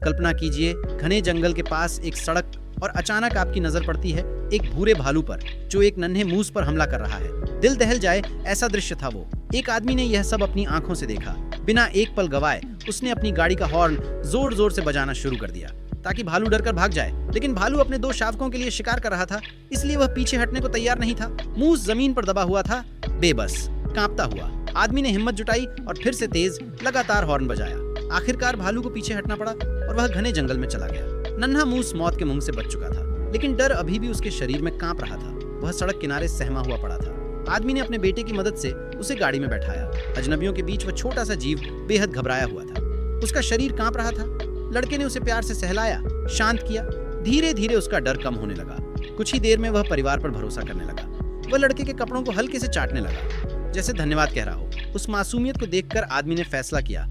कल्पना कीजिए, घने जंगल के पास एक सड़क और अचानक आपकी नजर पड़ती है एक भूरे भालू पर जो एक नन्हे मूस पर हमला कर रहा है। दिल दहल जाए ऐसा दृश्य था वो। एक आदमी ने यह सब अपनी आंखों से देखा। बिना एक पल गवाए उसने अपनी गाड़ी का हॉर्न जोर जोर से बजाना शुरू कर दिया ताकि भालू डरकर भाग जाए। लेकिन भालू अपने 2 शावकों के लिए शिकार कर रहा था, इसलिए वह पीछे हटने को तैयार नहीं था। मूस जमीन पर दबा हुआ था, बेबस, कांपता हुआ। आदमी ने हिम्मत जुटाई और फिर से तेज लगातार हॉर्न बजाया। आखिरकार भालू को पीछे हटना पड़ा और वह घने जंगल में चला गया। नन्हा मूस मौत के मुंह से बच चुका था, लेकिन डर अभी भी उसके शरीर में कांप रहा था। वह सड़क किनारे सहमा हुआ पड़ा था। आदमी ने अपने बेटे की मदद से उसे गाड़ी में बैठाया। अजनबियों के बीच वह छोटा सा जीव बेहद घबराया हुआ था। उसका शरीर कांप रहा था। लड़के ने उसे प्यार से सहलाया, शांत किया। धीरे धीरे उसका डर कम होने लगा। कुछ ही देर में वह परिवार पर भरोसा करने लगा। वह लड़के के कपड़ों को हल्के से चाटने लगा, जैसे धन्यवाद कह रहा हो। उस मासूमियत को देखकर आदमी ने फैसला किया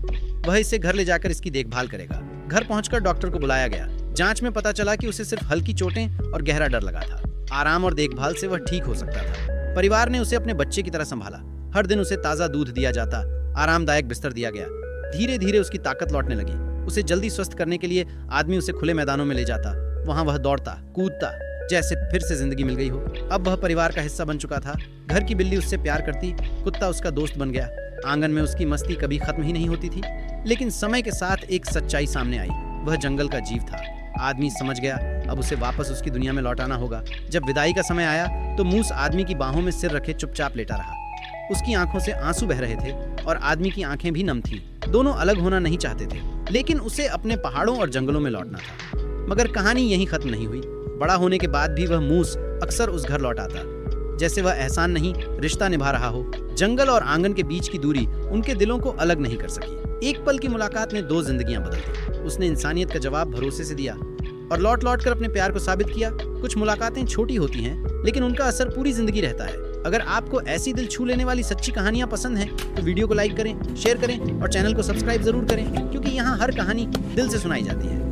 वह इसे घर ले जाकर इसकी देखभाल करेगा। घर पहुंचकर डॉक्टर को बुलाया गया। जांच में पता चला कि उसे सिर्फ हल्की चोटें और गहरा डर लगा था। आराम और देखभाल से वह ठीक हो सकता था। परिवार ने उसे अपने बच्चे की तरह संभाला। हर दिन उसे ताज़ा दूध दिया जाता, आरामदायक बिस्तर दिया गया। धीरे धीरे उसकी ताकत लौटने लगी। उसे जल्दी स्वस्थ करने के लिए आदमी उसे खुले मैदानों में ले जाता। वहां वह दौड़ता कूदता, जैसे फिर से जिंदगी मिल गई हो। अब वह परिवार का हिस्सा बन चुका था। घर की बिल्ली उससे प्यार करती, कुत्ता उसका दोस्त बन गया। आंगन में उसकी मस्ती कभी खत्म ही नहीं होती थी। लेकिन समय के साथ एक सच्चाई सामने आई। वह जंगल का जीव था। आदमी समझ गया अब उसे वापस उसकी दुनिया में लौटाना होगा। जब विदाई का समय आया तो मूस आदमी की बाहों में सिर रखे चुपचाप लेटा रहा। उसकी आंखों से आंसू बह रहे थे और आदमी की आंखें भी नम थीं। दोनों अलग होना नहीं चाहते थे, लेकिन उसे अपने पहाड़ों और जंगलों में लौटना था। मगर कहानी यहीं खत्म नहीं हुई। बड़ा होने के बाद भी वह मूस अक्सर उस घर लौट आता, जैसे वह एहसान नहीं, रिश्ता निभा रहा हो। जंगल और आंगन के बीच की दूरी उनके दिलों को अलग नहीं कर सकी। एक पल की मुलाकात ने 2 जिंदगियां बदल दी। उसने इंसानियत का जवाब भरोसे से दिया और लौट लौट कर अपने प्यार को साबित किया। कुछ मुलाकातें छोटी होती हैं, लेकिन उनका असर पूरी जिंदगी रहता है। अगर आपको ऐसी दिल छू लेने वाली सच्ची कहानियां पसंद हैं, तो वीडियो को लाइक करें, शेयर करें और चैनल को सब्सक्राइब जरूर करें, क्योंकि यहाँ हर कहानी दिल से सुनाई जाती है।